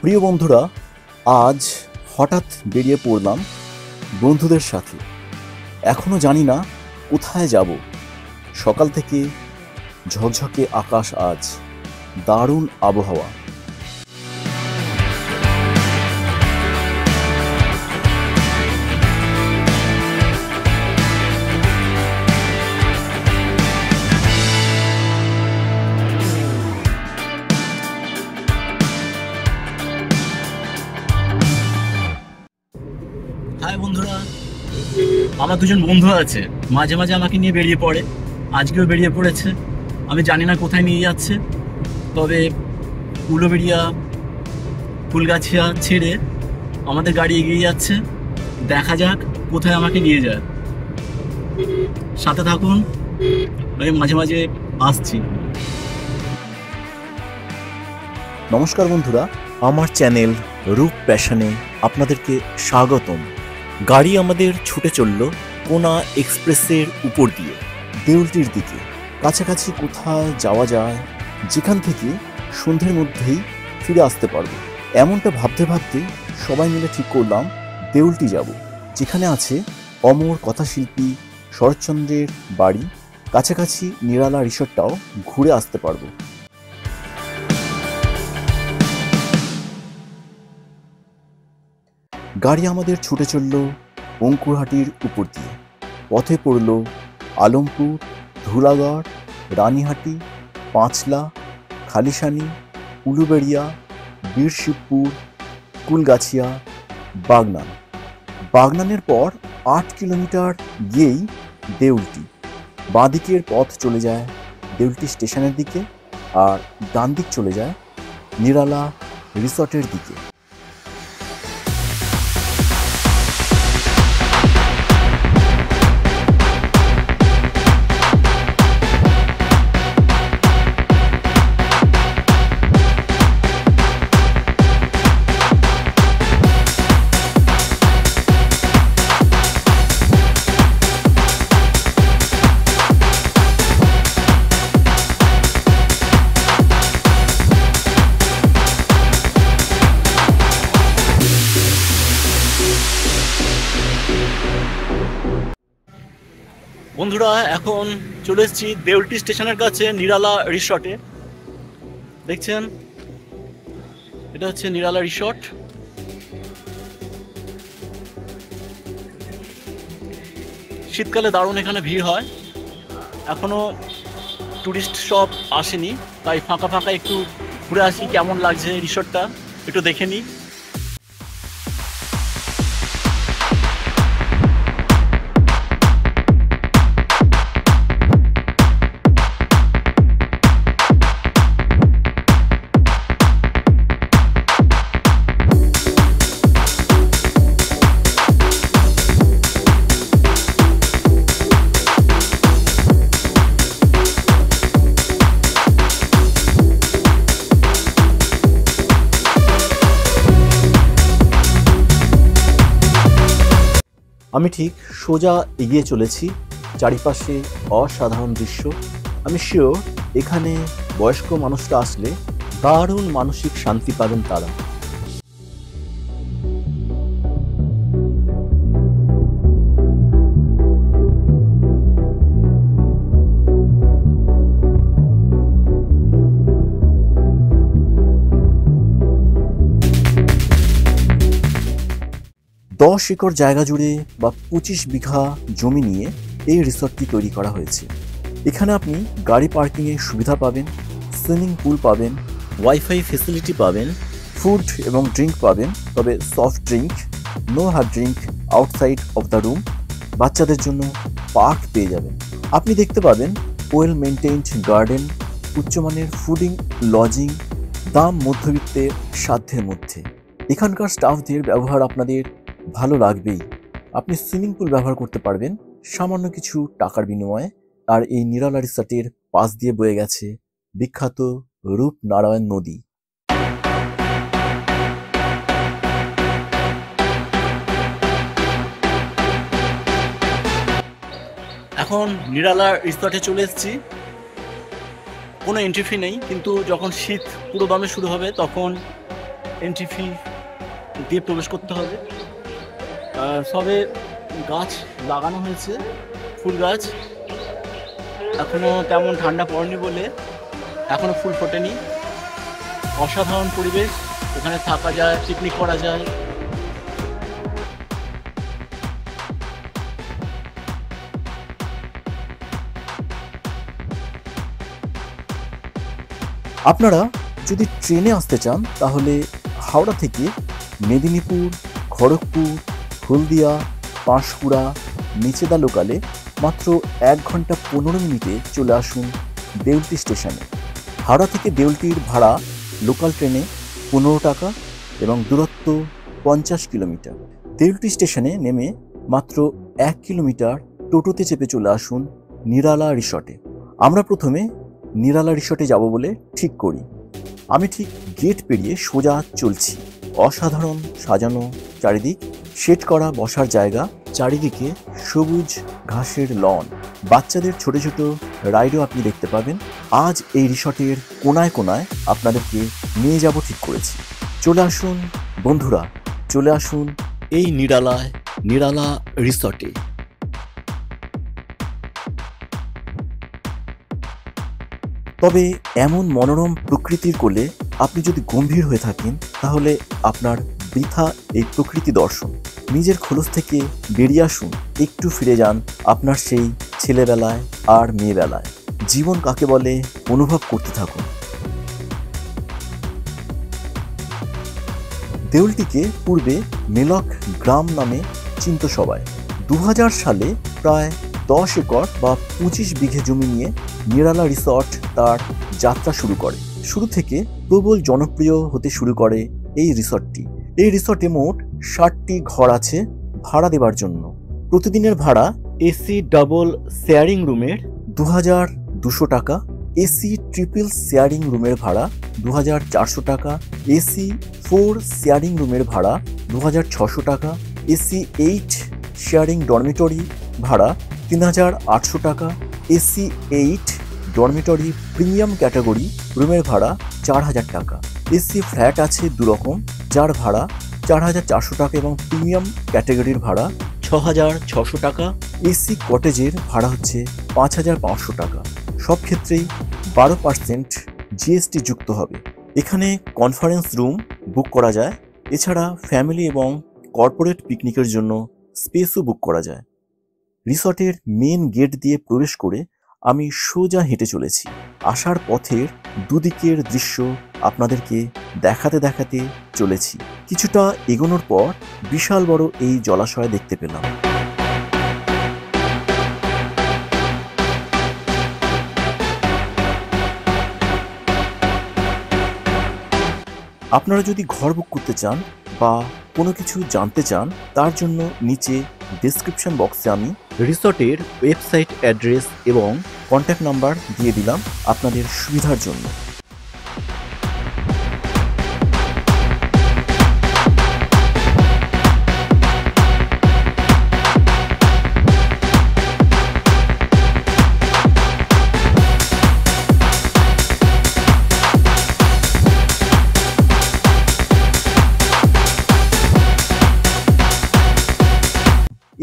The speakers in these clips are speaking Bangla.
প্রিয় বন্ধুরা, আজ হঠাৎ বেরিয়ে পড়লাম বন্ধুদের সাথে। এখনো জানি না কোথায় যাব। সকাল থেকে ঝকঝকে আকাশ, আজ দারুণ আবহাওয়া। হাই বন্ধুরা, আমার দুজন বন্ধু আছে, মাঝে মাঝে আমাকে নিয়ে বেরিয়ে পড়ে। আজকেও বেরিয়ে পড়েছে। আমি জানি না কোথায় নিয়ে যাচ্ছে, তবে উলুবেড়িয়া ফুলগাছিয়া ছেড়ে আমাদের গাড়ি এগিয়ে যাচ্ছে। দেখা যাক কোথায় আমাকে নিয়ে যায়। সাথে থাকুন, আমি মাঝে মাঝে আসছি। নমস্কার বন্ধুরা, আমার চ্যানেল রূপ প্যাশনে আপনাদেরকে স্বাগতম। গাড়ি আমাদের ছুটে চলল কোনা এক্সপ্রেসের উপর দিয়ে দেউলটির দিকে। কাছাকাছি কোথায় যাওয়া যায়, যেখান থেকে সন্ধ্যের মধ্যেই ফিরে আসতে পারবো, এমনটা ভাবতে ভাবতে সবাই মিলে ঠিক করলাম দেউলটি যাব, যেখানে আছে অমর কথাশিল্পী শরৎচন্দ্রের বাড়ি। কাছাকাছি নিরালা রিসর্টটাও ঘুরে আসতে পারবো। গাড়ি আমাদের ছুটে চলল অঙ্কুরহাটির উপর দিয়ে। পথে পড়ল আলমপুর, ধুলাগড়, রানীহাটি, পাঁচলা, খালিশানি, উলুবেড়িয়া, বীরশিবপুর, কুলগাছিয়া, বাগনান। বাগনানের পর 8 কিলোমিটার গিয়েই দেউলটি। বাঁদিকের পথ চলে যায় দেউলটি স্টেশনের দিকে, আর ডান দিক চলে যায় নিরালা রিসর্টের দিকে। বন্ধুরা, এখন চলে এসেছি দেউলটি স্টেশনের কাছে নিরালা রিসর্টে। দেখছেন, এটা হচ্ছে নিরালা রিসর্ট। শীতকালে দারুণ এখানে ভিড় হয়। এখনো টুরিস্ট সব আসেনি, তাই ফাঁকা ফাঁকা একটু ঘুরে আসি। কেমন লাগছে রিসর্টটা একটু দেখে নিই। আমি ঠিক সোজা এগিয়ে চলেছি। চারিপাশে অসাধারণ দৃশ্য। আমি শিওর এখানে বয়স্ক মানুষরা আসলে দারুণ মানসিক শান্তি পাবেন তারা। 10 একর জায়গা জুড়ে বা 25 বিঘা জমি নিয়ে এই রিসর্টটি তৈরি করা হয়েছে। এখানে আপনি গাড়ি পার্কিংয়ের সুবিধা পাবেন, সুইমিং পুল পাবেন, ওয়াইফাই ফেসিলিটি পাবেন, ফুড এবং ড্রিঙ্ক পাবেন, তবে soft drink, no hard drink outside of the room. বাচ্চাদের জন্য পার্ক পেয়ে যাবেন। আপনি দেখতে পাবেন ওয়েল মেনটেইনড গার্ডেন, উচ্চমানের ফুডিং, লজিং, দাম মধ্যবিত্তের সাধ্যের মধ্যে। এখানকার স্টাফদের ব্যবহার আপনাদের ভালো লাগবেই। আপনি সুইমিং পুল ব্যবহার করতে পারবেন সামান্য কিছু টাকার বিনিময়ে। আর এই নিরালা রিসর্টের পাশ দিয়ে বয়ে গেছে বিখ্যাত রূপনারায়ণ নদী। এখন নিরালা রিসর্টে চলে এসেছি। কোনো এন্ট্রি ফি নেই, কিন্তু যখন শীত পুরো দমে শুরু হবে তখন এন্ট্রি ফি দিয়ে প্রবেশ করতে হবে। সবে গাছ লাগানো হয়েছে, ফুল গাছ, এখনো তেমন ঠান্ডা পড়েনি বলে এখনো ফুল ফোটেনি। অসাধারণ পরিবেশ, ওখানে থাকা যায়, পিকনিক করা যায়। আপনারা যদি ট্রেনে আসতে চান তাহলে হাওড়া থেকে মেদিনীপুর, খড়গপুর, হলদিয়া, পাঁশকুড়া, মেচেদা লোকালে মাত্র 1 ঘন্টা 15 মিনিটে চলে আসুন দেউলটি স্টেশনে। হাওড়া থেকে দেউলটির ভাড়া লোকাল ট্রেনে 15 টাকা এবং দূরত্ব 50 কিলোমিটার। দেউলটি স্টেশনে নেমে মাত্র 1 কিলোমিটার টোটোতে চেপে চলে আসুন নিরালা রিসর্টে। আমরা প্রথমে নিরালা রিসর্টে যাব বলে ঠিক করি। আমি ঠিক গেট পেরিয়ে সোজা চলছি। অসাধারণ সাজানো চারিদিক, সেট করা বসার জায়গা, চারিদিকে সবুজ ঘাসের লন, বাচ্চাদের ছোট ছোট রাইডও আপনি দেখতে পাবেন। আজ এই রিসর্টের কোনায় কোনায় আপনাদেরকে নিয়ে যাব ঠিক করেছি। চলে আসুন বন্ধুরা, চলে আসুন এই নিরালা রিসর্টে। তবে এমন মনোরম প্রকৃতির কোলে আপনি যদি গম্ভীর হয়ে থাকেন তাহলে আপনার বৃথা এই প্রকৃতি দর্শন। নিজের খোলস থেকে বেরিয়ে আসুন, একটু ফিরে যান আপনার সেই ছেলেবেলায় আর মেয়েবেলায়। জীবন কাকে বলে অনুভব করতে থাকুন। দেউলটিকে পূর্বে মেলক গ্রাম নামে চিনত সবাই। 2000 সালে প্রায় 10 একর বা 25 বিঘে জমি নিয়ে নিরালা রিসর্ট তার যাত্রা শুরু করে। শুরু থেকে প্রবল জনপ্রিয় হতে শুরু করে এই রিসর্টটি। এই রিসর্টে মোট 60টি ঘর আছে ভাড়া দেবার জন্য। প্রতিদিনের ভাড়া এসি ডাবল শেয়ারিং রুমের 2200 টাকা, এসি ট্রিপল শেয়ারিং রুমের ভাড়া 2400 টাকা, এসি 4 শেয়ারিং রুমের ভাড়া 2600 টাকা, এসি 8 শেয়ারিং ডরমিটরি ভাড়া 3800 টাকা, এসি 8 ডরমিটরি প্রিমিয়াম ক্যাটাগরি রুমের ভাড়া 4000 টাকা। এসি ফ্ল্যাট আছে দুরকম, যার ভাড়া 4400 টাকা এবং প্রিমিয়াম ক্যাটাগরির ভাড়া 6600 টাকা। এসি কটেজের ভাড়া হচ্ছে 5500 টাকা। সব ক্ষেত্রেই 12% জিএসটি যুক্ত হবে। এখানে কনফারেন্স রুম বুক করা যায়, এছাড়া ফ্যামিলি এবং কর্পোরেট পিকনিকের জন্য স্পেসও বুক করা যায়। রিসর্টের মেন গেট দিয়ে প্রবেশ করে আমি সোজা হেঁটে চলেছি। আসার পথের দুদিকের দৃশ্য আপনাদেরকে দেখাতে দেখাতে চলেছি। কিছুটা এগোনোর পর বিশাল বড় এই জলাশয় দেখতে পেলাম। আপনারা যদি ঘর বুক করতে চান বা কোনো কিছু জানতে চান তার জন্য নিচে ডেসক্রিপশন বক্সে আমি রিসর্টের ওয়েবসাইট অ্যাড্রেস এবং কন্ট্যাক্ট নাম্বার দিয়ে দিলাম আপনাদের সুবিধার জন্য।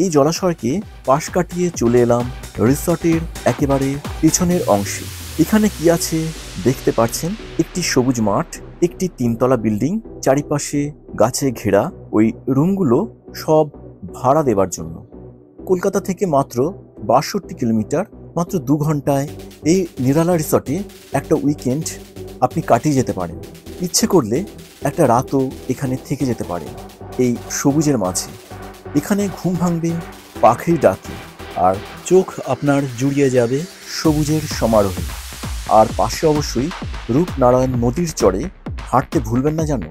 এই জলাশয়কে পাশ কাটিয়ে চলে এলাম রিসর্টের একেবারে পিছনের অংশে। এখানে কি আছে দেখতে পাচ্ছেন, একটি সবুজ মাঠ, একটি 3 তলা বিল্ডিং, চারিপাশে গাছে ঘেরা। ওই রুমগুলো সব ভাড়া দেবার জন্য। কলকাতা থেকে মাত্র 62 কিলোমিটার, মাত্র 2 ঘন্টায় এই নিরালা রিসর্টে একটা উইকেন্ড আপনি কাটিয়ে যেতে পারেন। ইচ্ছে করলে একটা রাতও এখানে থেকে যেতে পারেন এই সবুজের মাঝে। এখানে ঘুম ভাঙবে পাখির ডাকে আর চোখ আপনার জুড়িয়ে যাবে সবুজের সমারোহে। আর পাশে অবশ্যই রূপনারায়ণ নদীর চরে হাঁটতে ভুলবেন না যেন।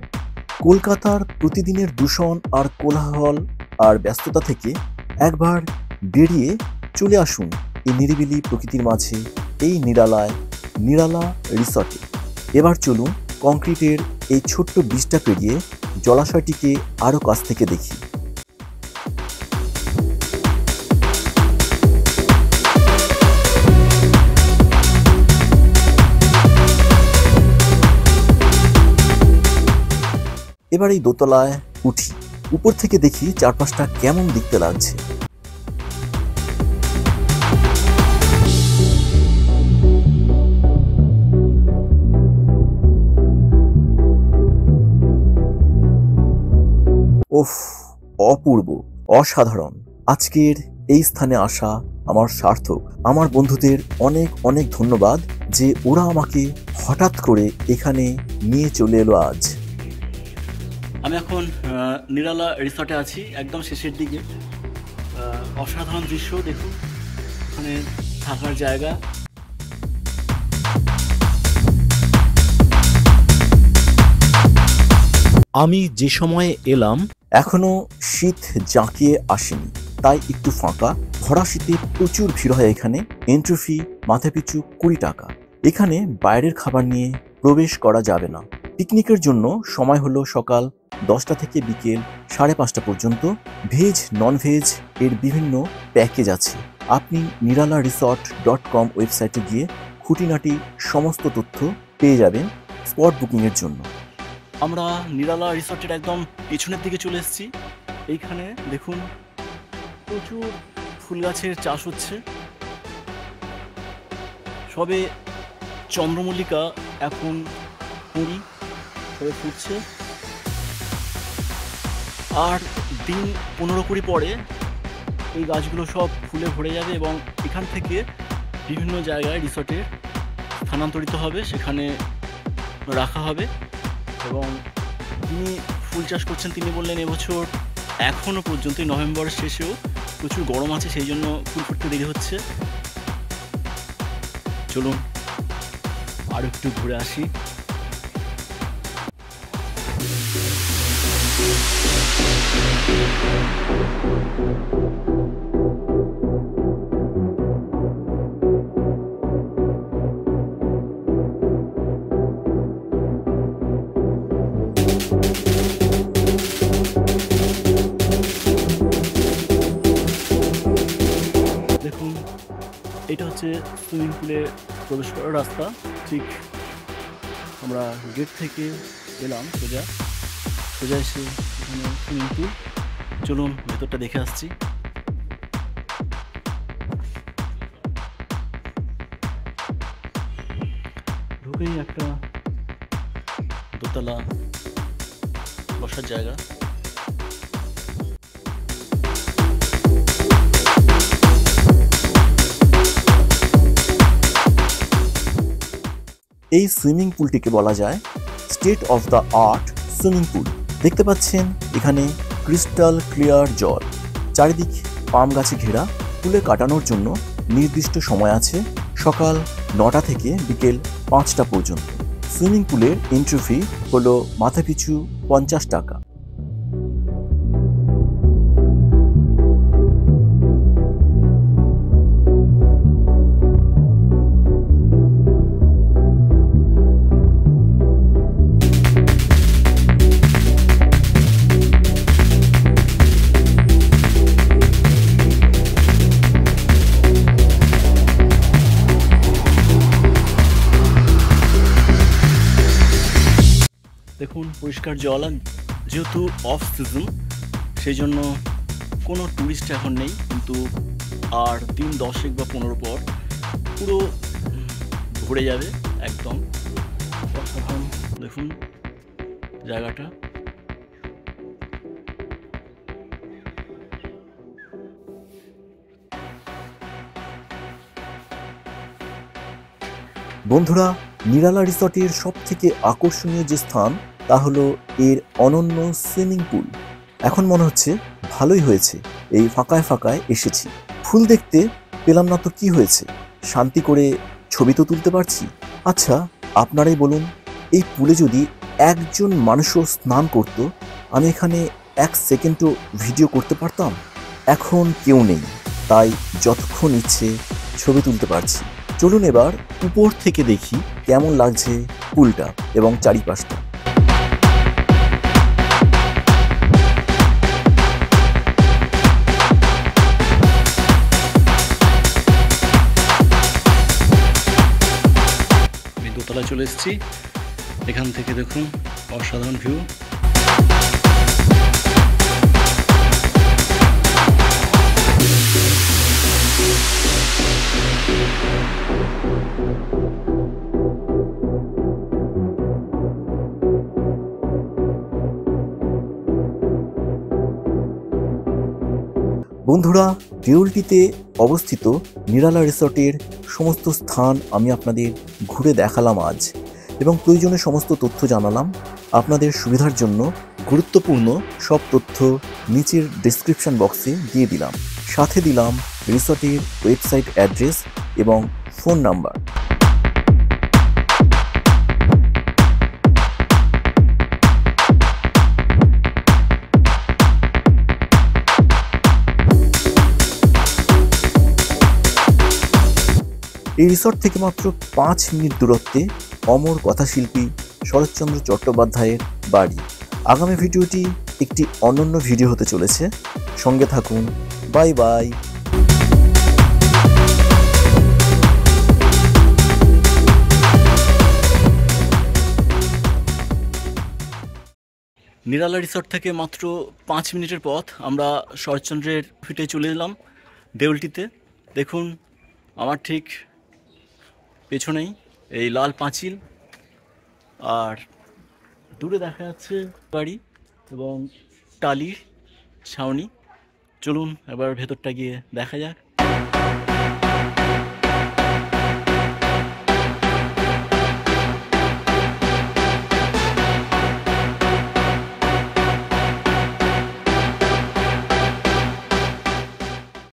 কলকাতার প্রতিদিনের দূষণ আর কোলাহল আর ব্যস্ততা থেকে একবার বেরিয়ে চলে আসুন এই নিরিবিলি প্রকৃতির মাঝে, এই নিরালা রিসর্টে। এবার চলুন কংক্রিটের এই ছোট্ট ব্রিজটা পেরিয়ে জলাশয়টিকে আরও কাছ থেকে দেখি। এবার এই দোতলায় উঠি, উপর থেকে দেখি চারপাশটা কেমন দেখতে লাগছে। ওফ, অপূর্ব, অসাধারণ। আজকের এই স্থানে আসা আমার সার্থক। আমার বন্ধুদের অনেক অনেক ধন্যবাদ যে ওরা আমাকে হঠাৎ করে এখানে নিয়ে চলে এলো আজ। আমি এখন নিরালা রিসর্টে আছি, একদম শেষের দিকে। অসাধারণ দৃশ্য দেখুন, ওখানে থাকার জায়গা। আমি যে সময়ে এলাম এখনো শীত জাঁকিয়ে আসেনি, তাই একটু ফাঁকা। ভরা শীতে প্রচুর ভিড় হয় এখানে। এন্ট্রি ফি মাথাপিছু 20 টাকা। এখানে বাইরের খাবার নিয়ে প্রবেশ করা যাবে না। পিকনিকের জন্য সময় হলো সকাল 10টা থেকে বিকেল 5:30 পর্যন্ত। ভেজ নন ভেজ এর বিভিন্ন প্যাকেজ আছে। আপনি niralaresort.com ওয়েবসাইটে গিয়ে খুঁটিনাটি সমস্ত তথ্য পেয়ে যাবেন স্পট বুকিংয়ের জন্য। আমরা নিরালা রিসর্টের একদম পিছনের দিকে চলে এসেছি। এইখানে দেখুন প্রচুর ফুল গাছের চাষ হচ্ছে। সবে চন্দ্রমল্লিকা এখন কুঁড়ি সবে ফুটছে, আর দিন 15-20 পরে এই গাছগুলো সব ফুলে ভরে যাবে এবং এখান থেকে বিভিন্ন জায়গায় রিসর্টে স্থানান্তরিত হবে, সেখানে রাখা হবে। এবং যিনি ফুল চাষ করছেন তিনি বললেন এবছর এখনও পর্যন্ত নভেম্বরের শেষেও প্রচুর গরম আছে, সেই জন্য ফুল ফুটতে দেরি হচ্ছে। চলুন আর একটু ঘুরে আসি। দেখুন এটা হচ্ছে সুইমিং পুলে প্রবেশ করার রাস্তা। ঠিক আমরা গেট থেকে এলাম সোজা এসে এখানে সুইমিং পুল। চলুন ভেতরটা দেখে আসছি। ঢুকেই একটা দোতলা বসার জায়গা। এই সুইমিং পুলটিকে বলা যায় state of the art swimming pool. দেখতে পাচ্ছেন এখানে ক্রিস্টাল ক্লিয়ার জল, চারিদিক পাম গাছে ঘেরা। পুলে কাটানোর জন্য নির্দিষ্ট সময় আছে, সকাল 9টা থেকে বিকেল 5টা পর্যন্ত। সুইমিং পুলের এন্ট্রি ফি হলো মাথাপিছু 50 টাকা। দেখুন পরিষ্কার জল, যেহেতু অফ সিজন সেই জন্য কোনো ট্যুরিস্ট এখন নেই, কিন্তু আর দিন 10 বা 15 পর পুরো ভরে যাবে একদম। অসাধারণ দেখুন জায়গাটা। বন্ধুরা, নিরালা রিসর্টের সব থেকে আকর্ষণীয় যে স্থান তা হলো এর অনন্য সুইমিং পুল। এখন মনে হচ্ছে ভালোই হয়েছে এই ফাঁকায় ফাঁকায় এসেছি। ফুল দেখতে পেলাম না তো কি হয়েছে, শান্তি করে ছবি তো তুলতে পারছি। আচ্ছা আপনারাই বলুন, এই পুলে যদি একজন মানুষও স্নান করত, আমি এখানে 1 সেকেন্ডও ভিডিও করতে পারতাম। এখন কেউ নেই, তাই যতক্ষণ ইচ্ছে ছবি তুলতে পারছি। চলুন এবার উপর থেকে দেখি কেমন লাগছে পুলটা এবং চারিপাশটা। আমি দোতলায় চলে এসেছি। এখান থেকে দেখুন অসাধারণ ভিউ। বন্ধুরা, দেউলটিতে অবস্থিত নিরালা রিসর্টের সমস্ত স্থান আমি আপনাদের ঘুরে দেখালাম আজ, এবং প্রয়োজনীয় সমস্ত তথ্য জানালাম। আপনাদের সুবিধার জন্য গুরুত্বপূর্ণ সব তথ্য নিচের ডেসক্রিপশন বক্সে দিয়ে দিলাম, সাথে দিলাম রিসর্টের ওয়েবসাইট অ্যাড্রেস এবং ফোন নাম্বার। এই রিসর্ট থেকে মাত্র 5 মিনিট দূরত্বে অমর কথাশিল্পী শরৎচন্দ্র চট্টোপাধ্যায়ের বাড়ি। আগামী ভিডিওটি একটি অনন্য ভিডিও হতে চলেছে, সঙ্গে থাকুন। Bye bye. নিরালা রিসর্ট থেকে মাত্র 5 মিনিটের পথ আমরা শরৎচন্দ্রের ফিটে চলে এলাম দেউলটিতে। দেখুন আমার ঠিক পেছনেই এই লাল পাঁচিল, আর দূরে দেখা যাচ্ছে বাড়ি এবং টালির ছাউনি। চলুন এবার ভেতরটা গিয়ে দেখা যাক।